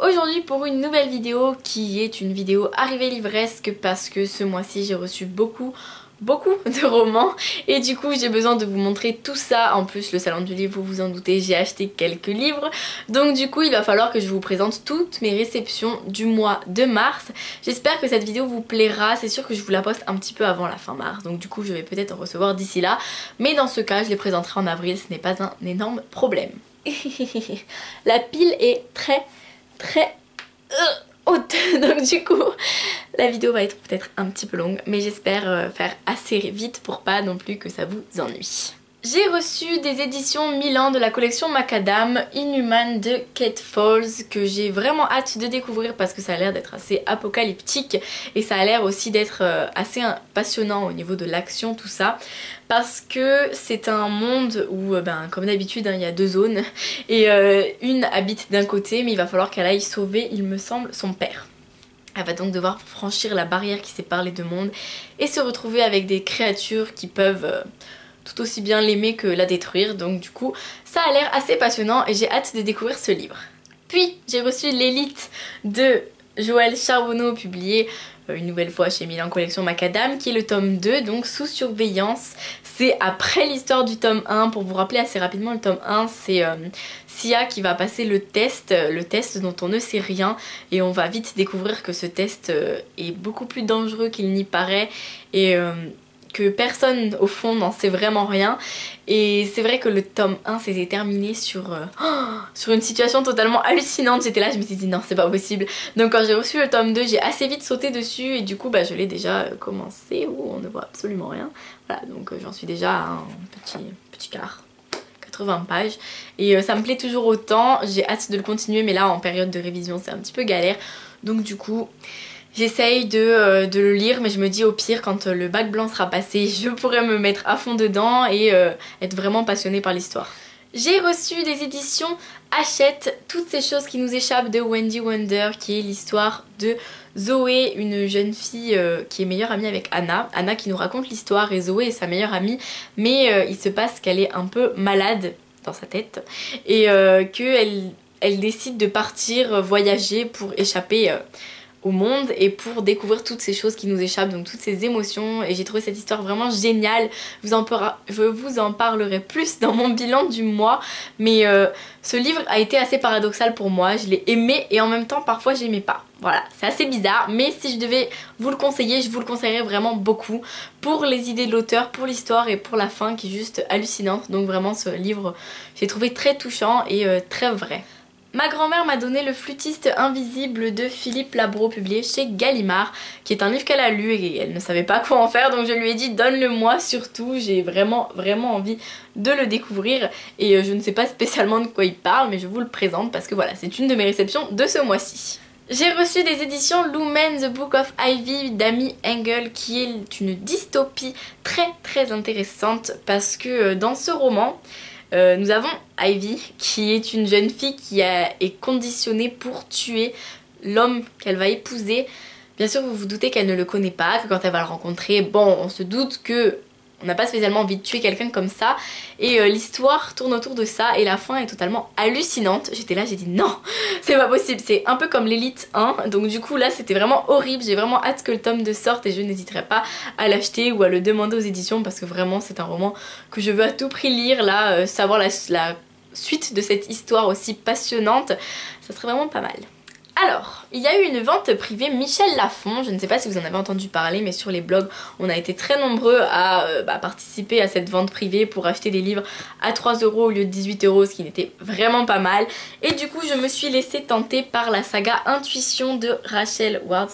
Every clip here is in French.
aujourd'hui pour une nouvelle vidéo qui est une vidéo arrivée livresque parce que ce mois-ci j'ai reçu beaucoup de romans et du coup j'ai besoin de vous montrer tout ça. En plus le salon du livre, vous vous en doutez, j'ai acheté quelques livres, donc du coup il va falloir que je vous présente toutes mes réceptions du mois de mars. J'espère que cette vidéo vous plaira, c'est sûr que je vous la poste un petit peu avant la fin mars, donc du coup je vais peut-être en recevoir d'ici là, mais dans ce cas je les présenterai en avril, ce n'est pas un énorme problème. La pile est très haute, donc du coup la vidéo va être peut-être un petit peu longue, mais j'espère faire assez vite pour pas non plus que ça vous ennuie. J'ai reçu des éditions Milan de la collection Macadam Inhuman de Kate Falls que j'ai vraiment hâte de découvrir parce que ça a l'air d'être assez apocalyptique et ça a l'air aussi d'être assez passionnant au niveau de l'action, tout ça, parce que c'est un monde où comme d'habitude il y a deux zones et une habite d'un côté mais il va falloir qu'elle aille sauver, il me semble, son père. Elle va donc devoir franchir la barrière qui sépare les deux mondes et se retrouver avec des créatures qui peuvent tout aussi bien l'aimer que la détruire, donc du coup ça a l'air assez passionnant et j'ai hâte de découvrir ce livre. Puis j'ai reçu l'élite de Joël Charbonneau, publié une nouvelle fois chez Milan Collection Macadam, qui est le tome 2, donc Sous surveillance. C'est après l'histoire du tome 1, pour vous rappeler assez rapidement, le tome 1 c'est Sia qui va passer le test dont on ne sait rien, et on va vite découvrir que ce test est beaucoup plus dangereux qu'il n'y paraît et que personne au fond n'en sait vraiment rien. Et c'est vrai que le tome 1 s'était terminé sur une situation totalement hallucinante. J'étais là, je me suis dit non, c'est pas possible. Donc quand j'ai reçu le tome 2, j'ai assez vite sauté dessus et du coup je l'ai déjà commencé. On ne voit absolument rien. Voilà, donc j'en suis déjà à un petit quart. 80 pages et ça me plaît toujours autant. J'ai hâte de le continuer, mais là en période de révision c'est un petit peu galère, donc du coup j'essaye de le lire, mais je me dis au pire quand le bac blanc sera passé je pourrais me mettre à fond dedans et être vraiment passionnée par l'histoire. J'ai reçu des éditions Hachette, toutes ces choses qui nous échappent de Wendy Wonder, qui est l'histoire de Zoé, une jeune fille qui est meilleure amie avec Anna. Anna qui nous raconte l'histoire et Zoé est sa meilleure amie, mais il se passe qu'elle est un peu malade dans sa tête et qu'elle décide de partir voyager pour échapper au monde et pour découvrir toutes ces choses qui nous échappent, donc toutes ces émotions, et j'ai trouvé cette histoire vraiment géniale. Je vous en parlerai plus dans mon bilan du mois, mais ce livre a été assez paradoxal pour moi. Je l'ai aimé et en même temps parfois j'aimais pas. Voilà, c'est assez bizarre, mais si je devais vous le conseiller, je vous le conseillerais vraiment beaucoup pour les idées de l'auteur, pour l'histoire et pour la fin qui est juste hallucinante. Donc vraiment ce livre, j'ai trouvé très touchant et très vrai. Ma grand-mère m'a donné Le flûtiste invisible de Philippe Labro, publié chez Gallimard, qui est un livre qu'elle a lu et elle ne savait pas quoi en faire, donc je lui ai dit donne-le-moi surtout, j'ai vraiment envie de le découvrir et je ne sais pas spécialement de quoi il parle, mais je vous le présente parce que voilà, c'est une de mes réceptions de ce mois-ci. J'ai reçu des éditions Lumen The Book of Ivy d'Amy Engel, qui est une dystopie très intéressante parce que dans ce roman, nous avons Ivy qui est une jeune fille qui est conditionnée pour tuer l'homme qu'elle va épouser. Bien sûr vous vous doutez qu'elle ne le connaît pas, que quand elle va le rencontrer, bon on se doute que on n'a pas spécialement envie de tuer quelqu'un comme ça, et l'histoire tourne autour de ça et la fin est totalement hallucinante. J'étais là, j'ai dit non, c'est pas possible, c'est un peu comme l'élite 1, donc du coup là c'était vraiment horrible. J'ai vraiment hâte que le tome 2 sorte et je n'hésiterai pas à l'acheter ou à le demander aux éditions parce que vraiment c'est un roman que je veux à tout prix lire là, savoir la suite de cette histoire aussi passionnante, ça serait vraiment pas mal. Alors, il y a eu une vente privée Michel Lafon, je ne sais pas si vous en avez entendu parler, mais sur les blogs on a été très nombreux à participer à cette vente privée pour acheter des livres à 3 € au lieu de 18 €, ce qui n'était vraiment pas mal. Et du coup je me suis laissée tenter par la saga Intuition de Rachel Ward.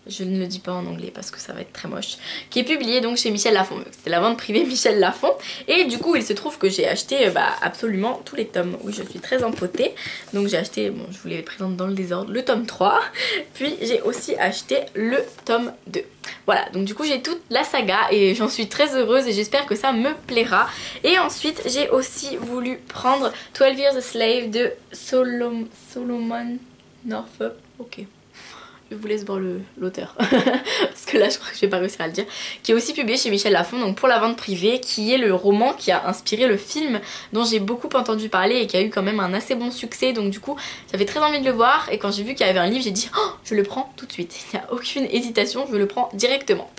Je ne le dis pas en anglais parce que ça va être très moche, qui est publié donc chez Michel Lafon. C'était la vente privée Michel Lafon et du coup il se trouve que j'ai acheté absolument tous les tomes. Oui, je suis très empotée, donc j'ai acheté, bon je vous les présente dans le désordre, le tome 3, puis j'ai aussi acheté le tome 2. Voilà, donc du coup j'ai toute la saga et j'en suis très heureuse et j'espère que ça me plaira. Et ensuite j'ai aussi voulu prendre 12 Years a Slave de Solomon Northup, ok. je vous laisse voir l'auteur parce que là je crois que je vais pas réussir à le dire, qui est aussi publié chez Michel Lafon, donc Pour la vente privée, qui est le roman qui a inspiré le film dont j'ai beaucoup entendu parler et qui a eu quand même un assez bon succès, donc du coup j'avais très envie de le voir et quand j'ai vu qu'il y avait un livre j'ai dit oh, je le prends tout de suite, il n'y a aucune hésitation, je le prends directement.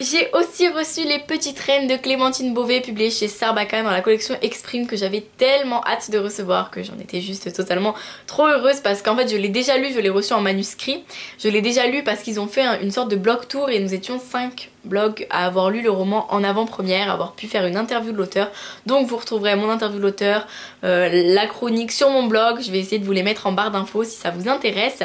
J'ai aussi reçu Les Petites Reines de Clémentine Beauvais, publié chez Sarbacane dans la collection Exprime, que j'avais tellement hâte de recevoir que j'en étais juste totalement trop heureuse parce qu'en fait je l'ai déjà lu, je l'ai reçu en manuscrit. Je l'ai déjà lu parce qu'ils ont fait une sorte de blog tour et nous étions 5 blogs à avoir lu le roman en avant-première, avoir pu faire une interview de l'auteur. Donc vous retrouverez mon interview de l'auteur, la chronique sur mon blog, je vais essayer de vous les mettre en barre d'infos si ça vous intéresse.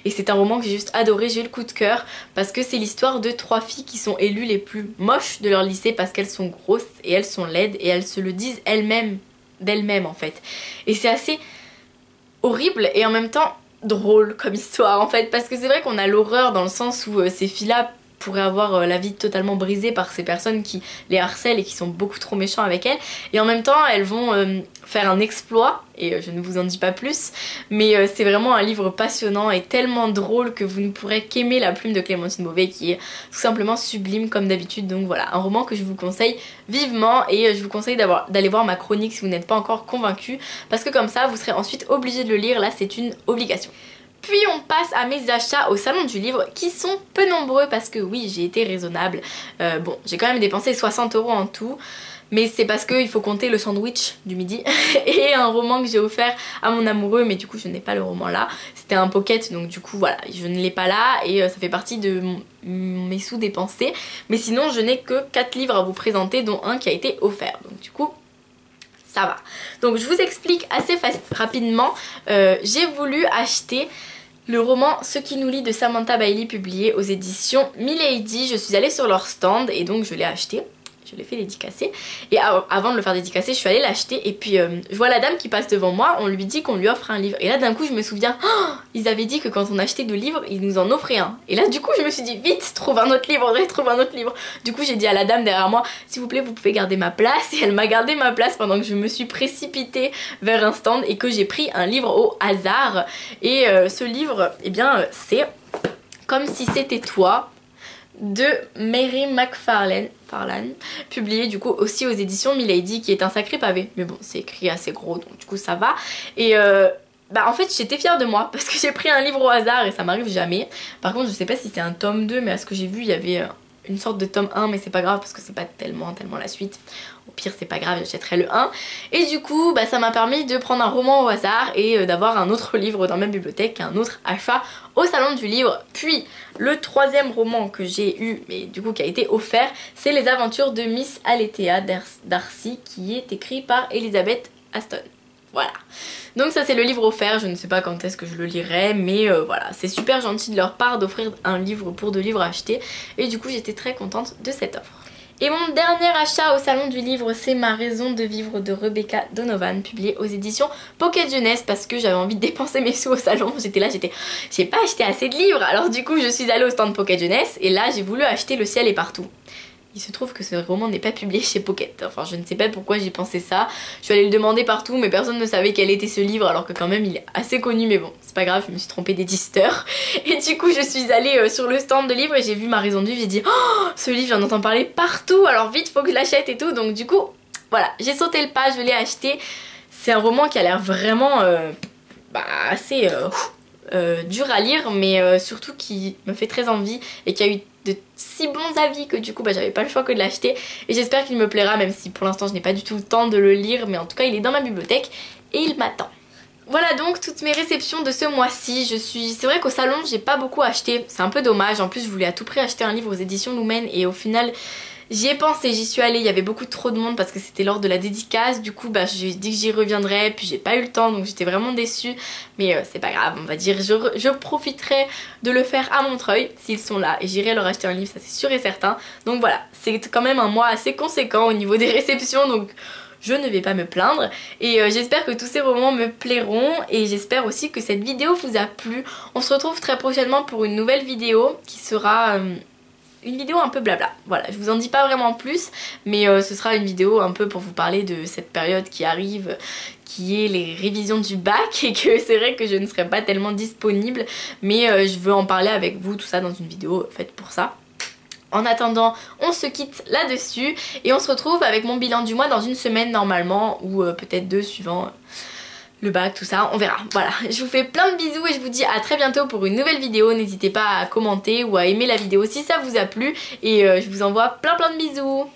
Et c'est un roman que j'ai juste adoré, j'ai eu le coup de cœur parce que c'est l'histoire de 3 filles qui sont élues les plus moches de leur lycée parce qu'elles sont grosses et elles sont laides et elles se le disent elles-mêmes, d'elles-mêmes en fait. Et c'est assez horrible et en même temps drôle comme histoire en fait, parce que c'est vrai qu'on a l'horreur dans le sens où ces filles-là pourraient avoir la vie totalement brisée par ces personnes qui les harcèlent et qui sont beaucoup trop méchants avec elles, et en même temps elles vont faire un exploit, et je ne vous en dis pas plus, mais c'est vraiment un livre passionnant et tellement drôle que vous ne pourrez qu'aimer la plume de Clémentine Beauvais qui est tout simplement sublime comme d'habitude. Donc voilà, un roman que je vous conseille vivement, et je vous conseille d'aller voir ma chronique si vous n'êtes pas encore convaincu, parce que comme ça vous serez ensuite obligé de le lire, là c'est une obligation. Puis on passe à mes achats au salon du livre qui sont peu nombreux parce que oui, j'ai été raisonnable. Bon, j'ai quand même dépensé 60 € en tout, mais c'est parce qu'il faut compter le sandwich du midi et un roman que j'ai offert à mon amoureux, mais du coup je n'ai pas le roman là. C'était un pocket, donc du coup voilà, je ne l'ai pas là et ça fait partie de mes sous dépensés. Mais sinon je n'ai que 4 livres à vous présenter, dont un qui a été offert, donc du coup ça va. Donc je vous explique assez rapidement. J'ai voulu acheter le roman Ce qui nous lie de Samantha Bailey, publié aux éditions Milady. Je suis allée sur leur stand et donc je l'ai acheté. Je l'ai fait dédicacer, et avant de le faire dédicacer je suis allée l'acheter, et puis je vois la dame qui passe devant moi, on lui dit qu'on lui offre un livre, et là d'un coup je me souviens, oh, ils avaient dit que quand on achetait 2 livres ils nous en offraient un, et là du coup je me suis dit vite, trouve un autre livre, Audrey, trouve un autre livre. Du coup j'ai dit à la dame derrière moi, s'il vous plaît vous pouvez garder ma place, et elle m'a gardé ma place pendant que je me suis précipitée vers un stand et que j'ai pris un livre au hasard. Et ce livre, eh bien c'est Comme si c'était toi de Mary McFarlane, publié du coup aussi aux éditions Milady, qui est un sacré pavé, mais bon c'est écrit assez gros donc du coup ça va. Et en fait j'étais fière de moi parce que j'ai pris un livre au hasard et ça m'arrive jamais. Par contre je sais pas si c'est un tome 2, mais à ce que j'ai vu il y avait une sorte de tome 1, mais c'est pas grave parce que c'est pas tellement la suite. Au pire c'est pas grave, j'achèterai le 1. Et du coup ça m'a permis de prendre un roman au hasard et d'avoir un autre livre dans ma bibliothèque, un autre achat au salon du livre. Puis le 3e roman que j'ai eu, mais du coup qui a été offert, c'est Les Aventures de Miss Alethea Darcy, qui est écrit par Elizabeth Aston. Voilà, donc ça c'est le livre offert, je ne sais pas quand est-ce que je le lirai, mais voilà, c'est super gentil de leur part d'offrir un livre pour 2 livres achetés, et du coup j'étais très contente de cette offre. Et mon dernier achat au salon du livre, c'est Ma raison de vivre de Rebecca Donovan, publié aux éditions Pocket Jeunesse, parce que j'avais envie de dépenser mes sous au salon. J'ai pas acheté assez de livres, alors du coup je suis allée au stand Pocket Jeunesse et là j'ai voulu acheter Le ciel est partout. Il se trouve que ce roman n'est pas publié chez Pocket, enfin je ne sais pas pourquoi j'ai pensé ça. Je suis allée le demander partout mais personne ne savait quel était ce livre, alors que quand même il est assez connu, mais bon c'est pas grave, je me suis trompée d'éditeur. Et du coup je suis allée sur le stand de livres et j'ai vu Ma raison de vivre, j'ai dit oh ce livre j'en entends parler partout, alors vite faut que je l'achète et tout, donc du coup voilà, j'ai sauté le pas, je l'ai acheté. C'est un roman qui a l'air vraiment assez dur à lire, mais surtout qui me fait très envie et qui a eu de si bons avis que du coup j'avais pas le choix que de l'acheter, et j'espère qu'il me plaira, même si pour l'instant je n'ai pas du tout le temps de le lire, mais en tout cas il est dans ma bibliothèque et il m'attend. Voilà donc toutes mes réceptions de ce mois-ci. C'est vrai qu'au salon j'ai pas beaucoup acheté, c'est un peu dommage, en plus je voulais à tout prix acheter un livre aux éditions Lumen et au final j'y ai pensé, j'y suis allée, il y avait beaucoup trop de monde parce que c'était lors de la dédicace, du coup j'ai dit que j'y reviendrais, puis j'ai pas eu le temps donc j'étais vraiment déçue, mais c'est pas grave, on va dire, je profiterai de le faire à Montreuil s'ils sont là et j'irai leur acheter un livre, ça c'est sûr et certain. Donc voilà, c'est quand même un mois assez conséquent au niveau des réceptions, donc je ne vais pas me plaindre, et j'espère que tous ces romans me plairont, et j'espère aussi que cette vidéo vous a plu. On se retrouve très prochainement pour une nouvelle vidéo qui sera une vidéo un peu blabla. Voilà, je vous en dis pas vraiment plus, mais ce sera une vidéo un peu pour vous parler de cette période qui arrive, qui est les révisions du bac, et que c'est vrai que je ne serai pas tellement disponible, mais je veux en parler avec vous, tout ça dans une vidéo faite pour ça. En attendant, on se quitte là-dessus et on se retrouve avec mon bilan du mois dans une semaine normalement, ou peut-être 2 suivant le bac, tout ça, on verra. Voilà, je vous fais plein de bisous et je vous dis à très bientôt pour une nouvelle vidéo. N'hésitez pas à commenter ou à aimer la vidéo si ça vous a plu, et je vous envoie plein de bisous.